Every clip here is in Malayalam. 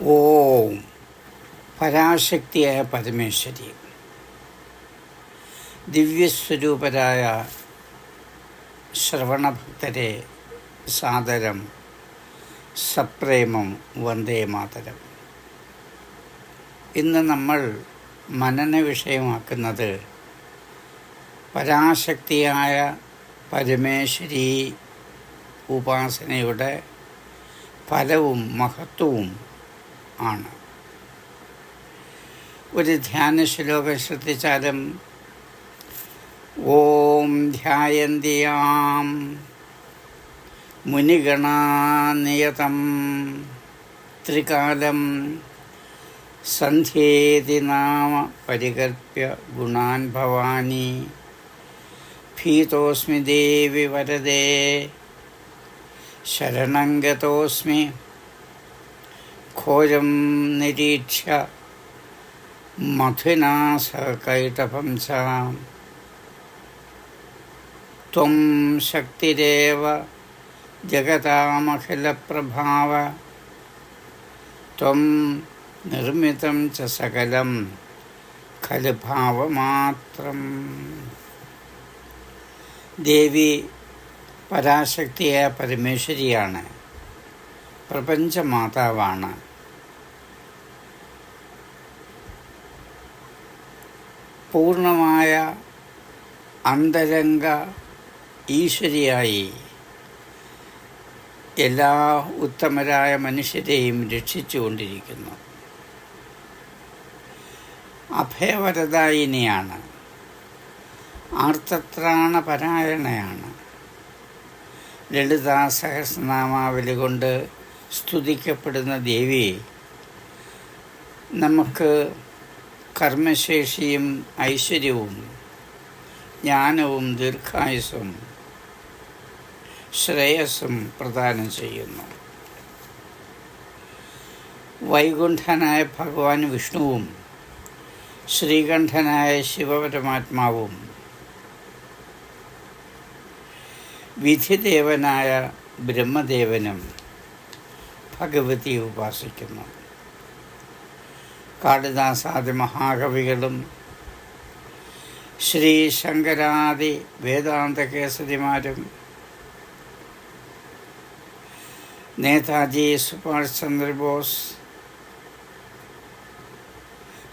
ഓം പരാശക്തിയായ പരമേശ്വരി, ദിവ്യസ്വരൂപരായ ശ്രവണഭക്തരെ സാദരം സപ്രേമം വന്ദേ മാതരം. ഇന്ന് നമ്മൾ മനന വിഷയമാക്കുന്നത് പരാശക്തിയായ പരമേശ്വരി ഉപാസനയുടെ ഫലവും മഹത്വവും ആണ്. ഒരു ധ്യാന ശ്ലോകം ശ്രദ്ധിച്ചാലും ഓം ധ്യായന്തിയാം മുനിഗണാനിയതം ത്രികാലം സന്ധ്യേതി നാമ പരികൽപ്യ ഗുണാൻ ഭവാനി ഭീതോസ്മി ദേവി വരദേ ശരണം ഗതോസ്മി ഘോരം നിരീക്ഷ്യ മധുനാ സകൈടഭം ച ത്വം ശക്തിരേവ ജഗതാമഖിലപ്രഭാവ ത്വം നിർമ്മിതം ച സകലം ഖലു ഭാവമാത്രം. ദേവി പരാശക്തിയായ പരമേശ്വരിയാണ്, പ്രപഞ്ചമാതാവാണ്. പൂർണ്ണമായ അന്തരംഗ ഈശ്വരിയായി എല്ലാ ഉത്തമരായ മനുഷ്യരെയും രക്ഷിച്ചുകൊണ്ടിരിക്കുന്നു. അഭയവരദായിനിയാണ്, ആർത്തത്രാണപരായണയാണ്. ലളിതാ സഹസ്രനാമാവലി കൊണ്ട് സ്തുതിക്കപ്പെടുന്ന ദേവി നമുക്ക് കർമ്മശേഷിയും ഐശ്വര്യവും ജ്ഞാനവും ദീർഘായുസ്സും ശ്രേയസ്സും പ്രദാനം ചെയ്യുന്നു. വൈകുണ്ഠനായ ഭഗവാൻ വിഷ്ണുവും ശ്രീകണ്ഠനായ ശിവപരമാത്മാവും വിധിദേവനായ ബ്രഹ്മദേവനും ഭഗവതിയെ ഉപാസിക്കുന്നു. കാളിദാസാദി മഹാകവികളും ശ്രീ ശങ്കരാദി വേദാന്ത കേസരിമാരും നേതാജി സുഭാഷ് ചന്ദ്രബോസ്,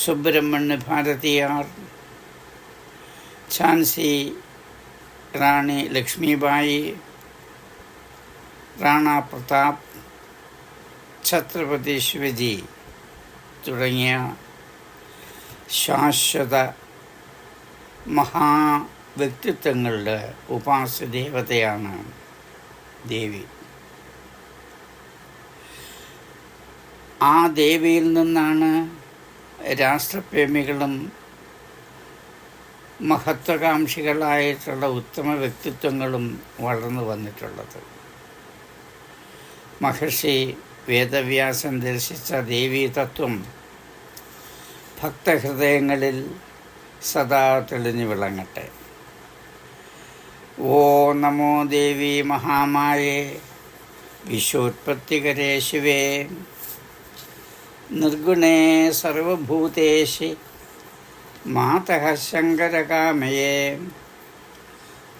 സുബ്രഹ്മണ്യ ഭാരതിയാർ, ഝാൻസി റാണി ലക്ഷ്മിബായി, റാണാ പ്രതാപ്, ഛത്രപതി ശിവജി തുടങ്ങിയ ശാശ്വത മഹാവ്യക്തിത്വങ്ങളുടെ ഉപാസ്യദേവതയാണ് ദേവി. ആ ദേവിയിൽ നിന്നാണ് രാഷ്ട്രപ്രേമികളും മഹത്വാകാംക്ഷികളായിട്ടുള്ള ഉത്തമ വ്യക്തിത്വങ്ങളും വളർന്നു വന്നിട്ടുള്ളത്. മഹർഷി വേദവ്യാസൻ ദർശിച്ച ദേവീ തത്വം ഭക്തഹൃദയങ്ങളിൽ സദാ തെളിഞ്ഞു വിളങ്ങട്ടെ. ഓ നമോ ദേവി മഹാമായേ വിശ്വോത്പത്തികരേ ശിവേ നിർഗുണേ സർവഭൂതേഷി മാതഃ ശങ്കരകാമയേ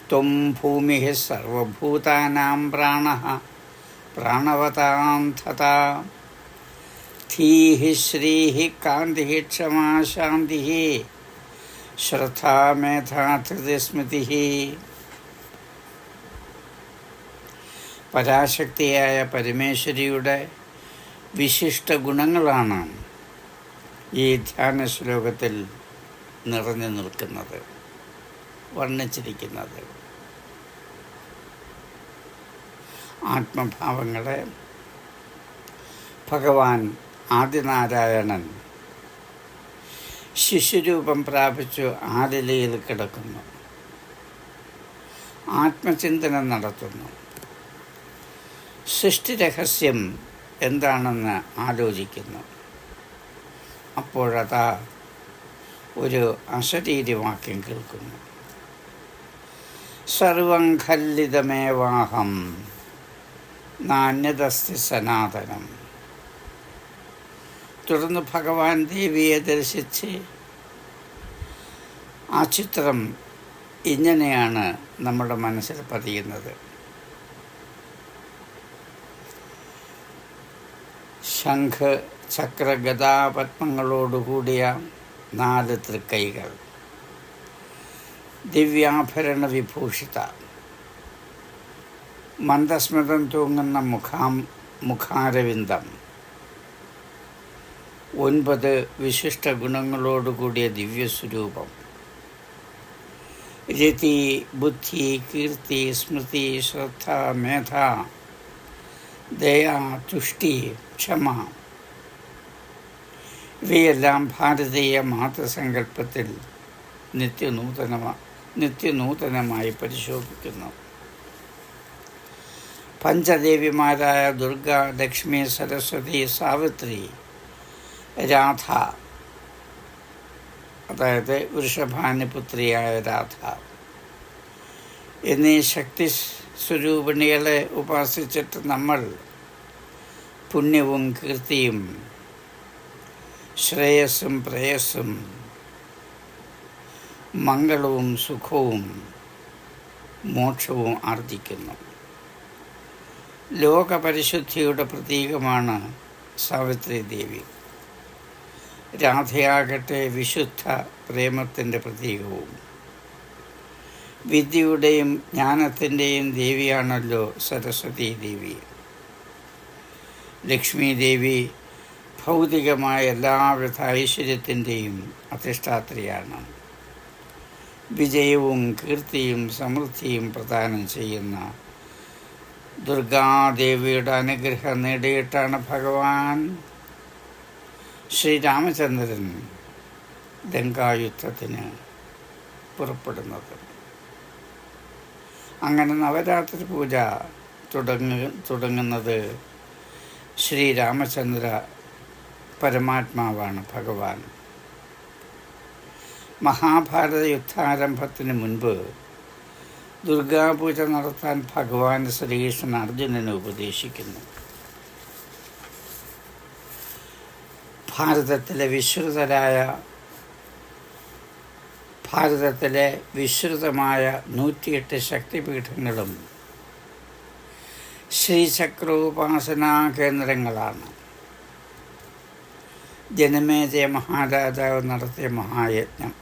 ത്വം ഭൂമിഃ സർവഭൂതാനാം പ്രാണഃ പ്രാണവതാം തഥാ ധീഃ ശ്രീഃ കാന്തിഃ ക്ഷമാ ശാന്തിഃ ശ്രദ്ധാ മേധാ ധൃതിഃ സ്മൃതിഃ. പരാശക്തിയായ പരമേശ്വരിയുടെ വിശിഷ്ട ഗുണങ്ങളാണ് ഈ ധ്യാന ശ്ലോകത്തിൽ നിറഞ്ഞു നിൽക്കുന്നത്, വർണ്ണിച്ചിരിക്കുന്നത്. ആത്മഭാവങ്ങളെ ഭഗവാൻ ആദിനാരായണൻ ശിശുരൂപം പ്രാപിച്ചു ആലിലയിൽ കിടക്കുന്നു, ആത്മചിന്തനം നടത്തുന്നു, സൃഷ്ടിരഹസ്യം എന്താണെന്ന് ആലോചിക്കുന്നു. അപ്പോഴതാ ഒരു അശരീരവാക്യം കേൾക്കുന്നു. സർവം ഖല്ലിതമേവാഹം നാന്യതസ്തി സനാതനം. തുടർന്ന് ഭഗവാൻ ദേവിയെ ദർശിച്ച് ആ ചിത്രം ഇങ്ങനെയാണ് നമ്മുടെ മനസ്സിൽ പതിയുന്നത്. ശംഖ്, ചക്ര, ഗദാ, പത്മങ്ങളോടുകൂടിയ 4 തൃക്കൈകൾ, ദിവ്യാഭരണ വിഭൂഷിത, മന്ദസ്മിതം തൂങ്ങുന്ന മുഖാരവിന്ദം, 9 വിശിഷ്ട ഗുണങ്ങളോടുകൂടിയ ദിവ്യസ്വരൂപം, രതി, ബുദ്ധി, കീർത്തി, സ്മൃതി, ശ്രദ്ധ, മേധ, ദയ, തുഷ്ടി, ക്ഷമ, ഇവയെല്ലാം ഭാരതീയ മാതൃസങ്കല്പത്തിൽ നിത്യനൂതനമായി പരിശോഭിക്കുന്നു. പഞ്ചദേവിമാരായ ദുർഗ, ലക്ഷ്മി, സരസ്വതി, സാവിത്രി, രാധ, അതായത് വൃഷഭാനുപുത്രിയായ രാധ എന്നീ ശക്തി സ്വരൂപിണികളെ ഉപാസിച്ചിട്ട് നമ്മൾ പുണ്യവും കീർത്തിയും ശ്രേയസ്സും പ്രേയസ്സും മംഗളവും സുഖവും മോക്ഷവും ആർജിക്കുന്നു. ലോകപരിശുദ്ധിയുടെ പ്രതീകമാണ് സാവിത്രി ദേവി. രാധയാകട്ടെ വിശുദ്ധ പ്രേമത്തിൻ്റെ പ്രതീകവും. വിദ്യയുടെയും ജ്ഞാനത്തിൻ്റെയും ദേവിയാണല്ലോ സരസ്വതി ദേവി. ലക്ഷ്മി ദേവി ഭൗതികമായ എല്ലാവിധ ഐശ്വര്യത്തിൻ്റെയും അധിഷ്ഠാത്രിയാണ്. വിജയവും കീർത്തിയും സമൃദ്ധിയും പ്രദാനം ചെയ്യുന്ന ദുർഗാദേവിയുടെ അനുഗ്രഹം നേടിയിട്ടാണ് ഭഗവാൻ ശ്രീരാമചന്ദ്രൻ ലങ്കായുദ്ധത്തിന് പുറപ്പെടുന്നത്. അങ്ങനെ നവരാത്രി പൂജ തുടങ്ങുന്നത് ശ്രീരാമചന്ദ്ര പരമാത്മാവാണ് ഭഗവാൻ. മഹാഭാരത യുദ്ധാരംഭത്തിന് മുൻപ് ദുർഗാപൂജ നടത്താൻ ഭഗവാൻ ശ്രീകൃഷ്ണൻ അർജുനനെ ഉപദേശിക്കുന്നു. ഭാരതത്തിലെ വിശ്രുതമായ 108 ശക്തിപീഠങ്ങളും ശ്രീചക്രോപാസനാ കേന്ദ്രങ്ങളാണ്. ജനമേജയ മഹാരാജാവ് നടത്തിയ മഹായജ്ഞം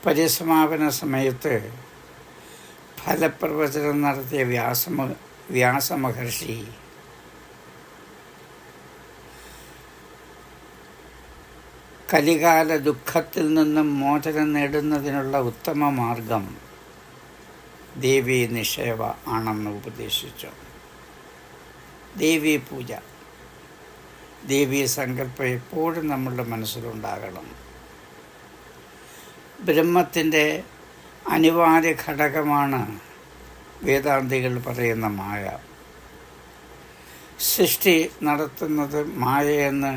പരിസമാപന സമയത്ത് ഫലപ്രവചനം നടത്തിയ വ്യാസമഹർഷി കലികാല ദുഃഖത്തിൽ നിന്നും മോചനം നേടുന്നതിനുള്ള ഉത്തമ മാർഗം ദേവീ നിഷേവ ആണെന്ന് ഉപദേശിച്ചു. ദേവീ പൂജ, ദേവീ സങ്കല്പം എപ്പോഴും നമ്മളുടെ മനസ്സിലുണ്ടാകണം. ബ്രഹ്മത്തിൻ്റെ അനിവാര്യ ഘടകമാണ് വേദാന്തികൾ പറയുന്ന മായ. സൃഷ്ടി നടത്തുന്നത് മായയെന്ന്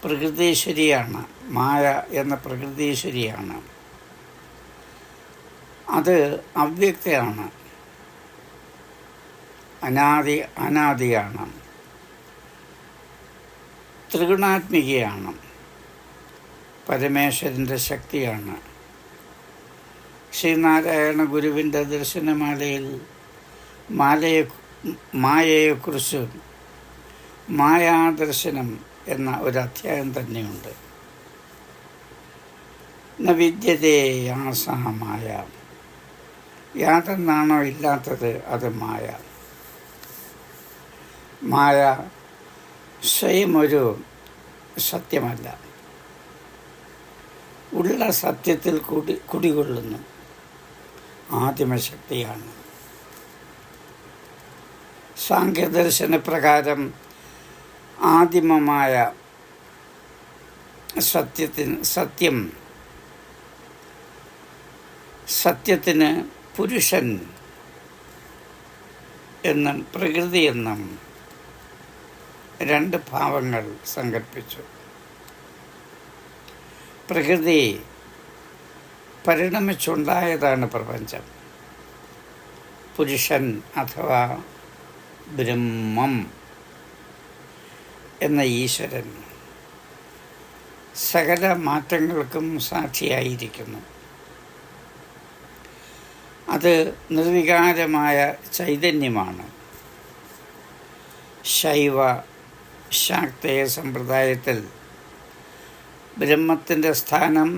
പ്രകൃതീശ്വരിയാണ്. മായ എന്ന പ്രകൃതീശ്വരിയാണ്. അത് അവ്യക്തയാണ്, അനാദിയാണ്, ത്രിഗുണാത്മികയാണ്, പരമേശ്വരൻ്റെ ശക്തിയാണ്. ശ്രീനാരായണ ഗുരുവിൻ്റെ ദർശനമാലയിൽ മായയെക്കുറിച്ച് മായാദർശനം എന്ന ഒരു അധ്യായം തന്നെയുണ്ട്. ന വിദ്യതേ യാസാ മായ, യാതൊന്നാണോ ഇല്ലാത്തത് അത് മായ. മായ സ്വയം ഒരു സത്യമല്ല, ഉള്ള സത്യത്തിൽ കുടികൊള്ളുന്നു. ആദിമശക്തിയാണ്. സാഖ്യദർശനപ്രകാരം ആദിമമായ സത്യത്തിന് പുരുഷൻ എന്നും പ്രകൃതി എന്നും 2 ഭാവങ്ങൾ സങ്കല്പിച്ചു. പ്രകൃതി പരിണമിച്ചുണ്ടായതാണ് പ്രപഞ്ചം. പുരുഷൻ അഥവാ ബ്രഹ്മം എന്ന ഈശ്വരൻ സകല മാറ്റങ്ങൾക്കും സാക്ഷിയായിരിക്കുന്നു. അത് നിർവികാരമായ ചൈതന്യമാണ്. ശൈവ ശാക്തേയ സമ്പ്രദായത്തിൽ ബ്രഹ്മത്തിൻ്റെ സ്ഥാനം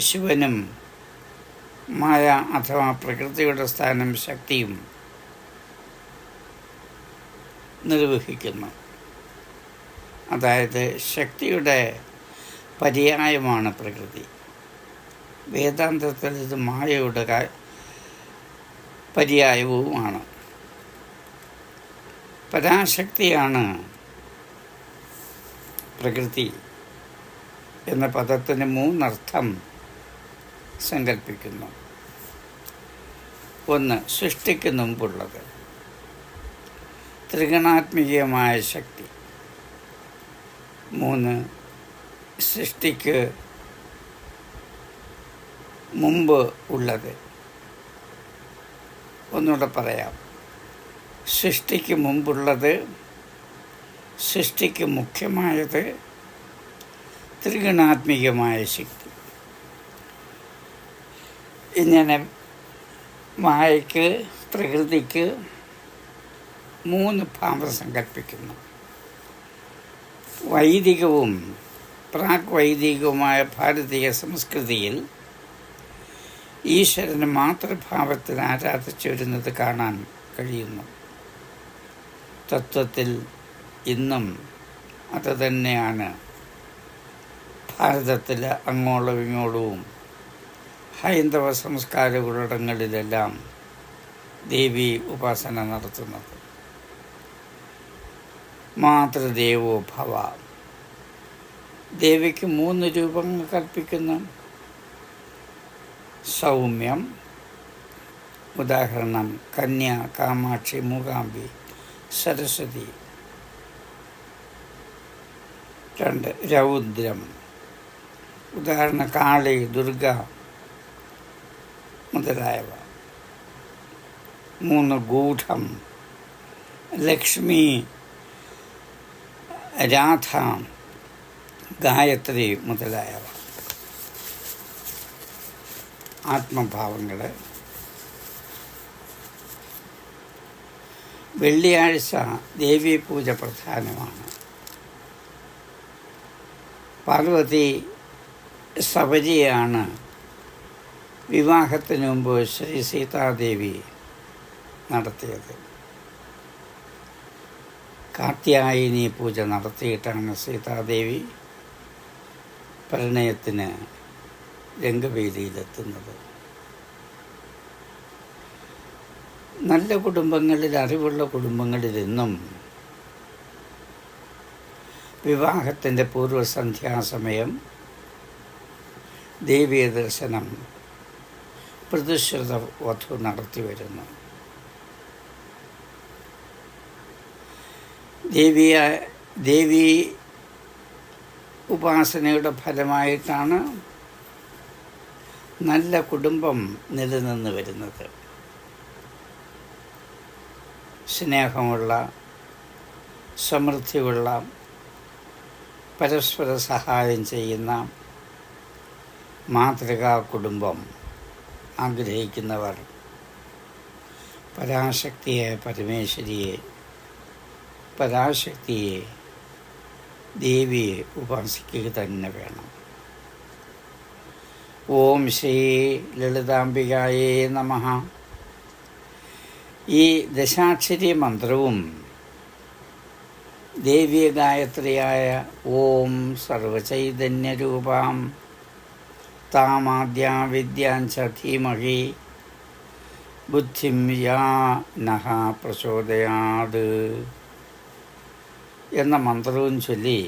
ശിവനും, മായ അഥവാ പ്രകൃതിയുടെ സ്ഥാനം ശക്തിയും നിർവഹിക്കുന്നു. അതായത് ശക്തിയുടെ പര്യായമാണ് പ്രകൃതി. വേദാന്തത്തിൽ ഇത് മായയുടെ പര്യായവുമാണ്. പരാശക്തിയാണ് പ്രകൃതി എന്ന പദത്തിന് 3 അർത്ഥം സങ്കല്പിക്കുന്നു. 1, സൃഷ്ടിക്ക് മുമ്പുള്ളത്, ത്രിഗുണാത്മികമായ ശക്തി. 3, സൃഷ്ടിക്ക് മുമ്പ് ഉള്ളത്. ഒന്നുകൂടെ പറയാം. സൃഷ്ടിക്ക് മുമ്പുള്ളത്, സൃഷ്ടിക്ക് മുഖ്യമായത്, ത്രിഗുണാത്മികമായ ശക്തി. ഇങ്ങനെ മായയ്ക്ക്, പ്രകൃതിക്ക് 3 ഭാവം സങ്കല്പിക്കുന്നു. വൈദികവും പ്രാക് വൈദികവുമായ ഭാരതീയ സംസ്കൃതിയിൽ ഈശ്വരന് മാതൃഭാവത്തിൽ ആരാധിച്ചു വരുന്നത് കാണാൻ കഴിയുന്നു. തത്വത്തിൽ ഇന്നും അത് തന്നെയാണ് ഭാരതത്തിൽ അങ്ങോളം ഇങ്ങോളവും ഹൈന്ദവ സംസ്കാരങ്ങളിലെല്ലാം ദേവി ഉപാസന നടത്തുന്നത്. മാതൃദേവോ ഭവ. ദേവിക്ക് 3 രൂപങ്ങൾ കൽപ്പിക്കുന്നു. സൗമ്യം, ഉദാഹരണം കന്യ, കാമാക്ഷി, മൂകാംബി, സരസ്വതി. 2, രൗദ്രം, ഉദാഹരണം കാളി, ദുർഗ മുതലായവ. 3, ഗൂഢം, ലക്ഷ്മി, രാധ, ഗായത്രി മുതലായവ. ആത്മഭാവങ്ങൾ. വെള്ളിയാഴ്ച ദേവീ പൂജ പ്രധാനമാണ്. പാർവതി സബരിയാണ് വിവാഹത്തിന് മുമ്പ് ശ്രീ സീതാദേവി നടത്തിയത്. കാർത്യായനി പൂജ നടത്തിയിട്ടാണ് സീതാദേവി പരിണയത്തിന് രംഗവേദിയിലെത്തുന്നത്. നല്ല കുടുംബങ്ങളിൽ, അറിവുള്ള കുടുംബങ്ങളിൽ നിന്നും വിവാഹത്തിൻ്റെ പൂർവ്വസന്ധ്യാസമയം ദേവീ ദർശനം പ്രതിശ്രുത വധു നടത്തി വരുന്നു. ദേവീ ഉപാസനയുടെ ഫലമായിട്ടാണ് നല്ല കുടുംബം നിലനിന്ന് വരുന്നത്. സ്നേഹമുള്ള, സമൃദ്ധിയുള്ള, പരസ്പര സഹായം ചെയ്യുന്ന മാതൃകാ കുടുംബം ആഗ്രഹിക്കുന്നവർ പരാശക്തിയെ, പരമേശ്വരിയെ, പരാശക്തിയെ, ദേവിയെ ഉപാസിക്കുക തന്നെ വേണം. ഓം ശ്രീ ലളിതാംബികായേ നമഃ. ഈ ദശാക്ഷരി മന്ത്രവും ദേവീ ഗായത്രിയായ ഓം സർവചൈതന്യരൂപാം താമാദ്യാ വിദ്യാഞ്ച ധീമഹി ബുദ്ധിം യാ നഃ പ്രചോദയാത് എന്ന മന്ത്രവും ചൊല്ലി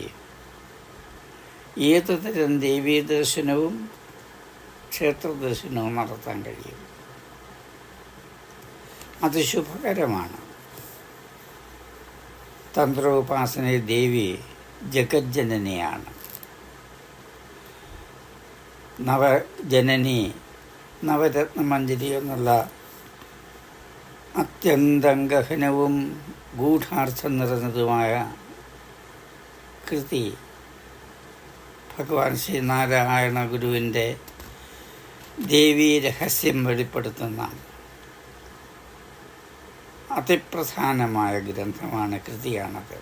ഏതുതരം ദേവീ ദർശനവും ക്ഷേത്രദർശനവും നടത്താൻ കഴിയും. അത് ശുഭകരമാണ്. തന്ത്രോപാസനയിൽ ദേവി ജഗജ്ജനനിയാണ്. നവജനനി, നവരത്നമഞ്ജരി എന്നുള്ള അത്യന്തം ഗഹനവും ഗൂഢാർത്ഥം നിറഞ്ഞതുമായ കൃതി ഭഗവാൻ ശ്രീനാരായണ ഗുരുവിൻ്റെ ദേവീ രഹസ്യം വെളിപ്പെടുത്തുന്ന അതിപ്രധാനമായ ഗ്രന്ഥമാണ്, കൃതിയാണത്.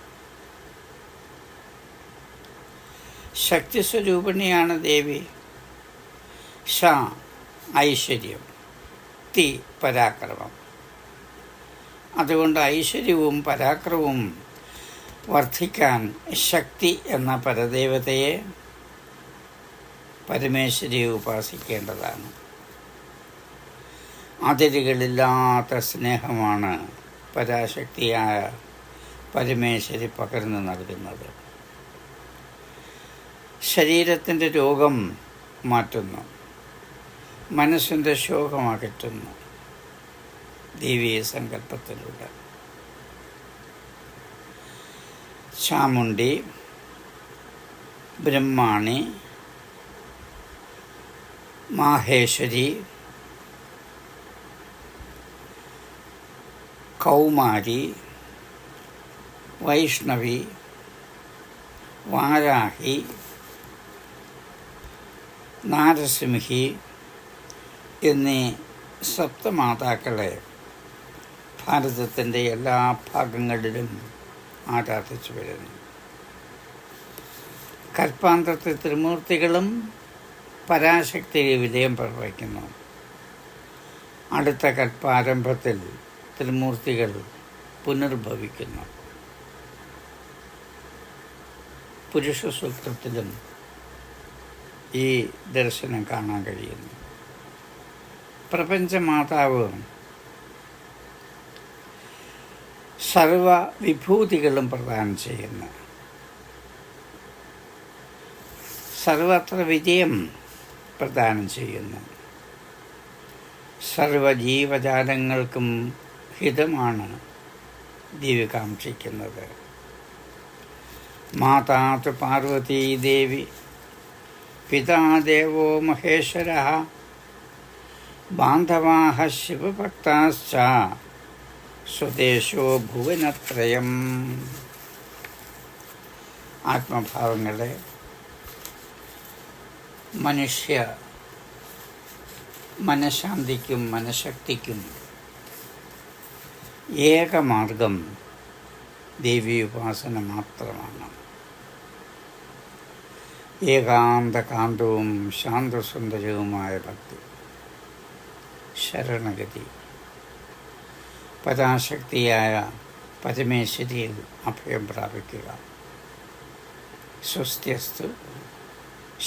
ശക്തിസ്വരൂപിണിയാണ് ദേവി. ഷ ഐശ്വര്യം, തി പരാക്രമം. അതുകൊണ്ട് ഐശ്വര്യവും പരാക്രമവും വർദ്ധിക്കാൻ ശക്തി എന്ന പരദേവതയെ, പരമേശ്വരിയെ ഉപാസിക്കേണ്ടതാണ്. അതിരുകളില്ലാത്ത സ്നേഹമാണ് പരാശക്തിയായ പരമേശ്വരി പകർന്നു നൽകുന്നത്. ശരീരത്തിൻ്റെ രോഗം മാറ്റുന്നു, മനസ്സിൻ്റെ ശോകം അകറ്റുന്നു ദേവീയ സങ്കല്പത്തിലൂടെ. ചാമുണ്ഡി, ബ്രഹ്മാണി, മാഹേശ്വരി, കൗമാരി, വൈഷ്ണവി, വാരാഹി, നാരസിംഹി എന്നീ സപ്തമാതാക്കളെ ഭാരതത്തിൻ്റെ എല്ലാ ഭാഗങ്ങളിലും ആരാധിച്ചു വരുന്നു. കൽപ്പാന്തത്തിൽ ത്രിമൂർത്തികളും പരാശക്തിയെ വിജയം പ്രവഹിക്കുന്നു. അടുത്ത കൽപ്പാരംഭത്തിൽ ത്രിമൂർത്തികൾ പുനർഭവിക്കുന്നു. പുരുഷ സൂക്തത്തിലും ഈ ദർശനം കാണാൻ കഴിയുന്നു. പ്രപഞ്ചമാതാവ് സർവ വിഭൂതികളും പ്രദാനം ചെയ്യുന്നു. സർവത്ര വിജയം പ്രദാനം ചെയ്യുന്നു. സർവജീവജാലങ്ങൾക്കും ഹിതമാണ് ദേവി കാക്ഷിക്കുന്നത്. മാതാ പാർവതീ ദേവി, പിതാ ദേവോ മഹേശ്വരഃ, ബാന്ധവാഃ ശിവഭക്താശ്ച, സ്വദേശോ ഭുവനത്രയം. ആത്മഭാവങ്ങളെ, മനുഷ്യ മനഃശാന്തിക്കും മനഃശക്തിക്കും ഏകമാർഗം ദേവീ ഉപാസന മാത്രമാണ്. ഏകാന്തകാന്തവും ശാന്തസുന്ദരവുമായ ഭക്തി, ശരണഗതി, പരാശക്തിയായ പരമേശ്വരിയിൽ അഭയം പ്രാപിക്കുക. സ്വസ്ത്യസ്തു,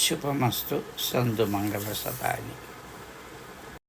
ശുഭമസ്തു, സന്തു മംഗളസദാനി.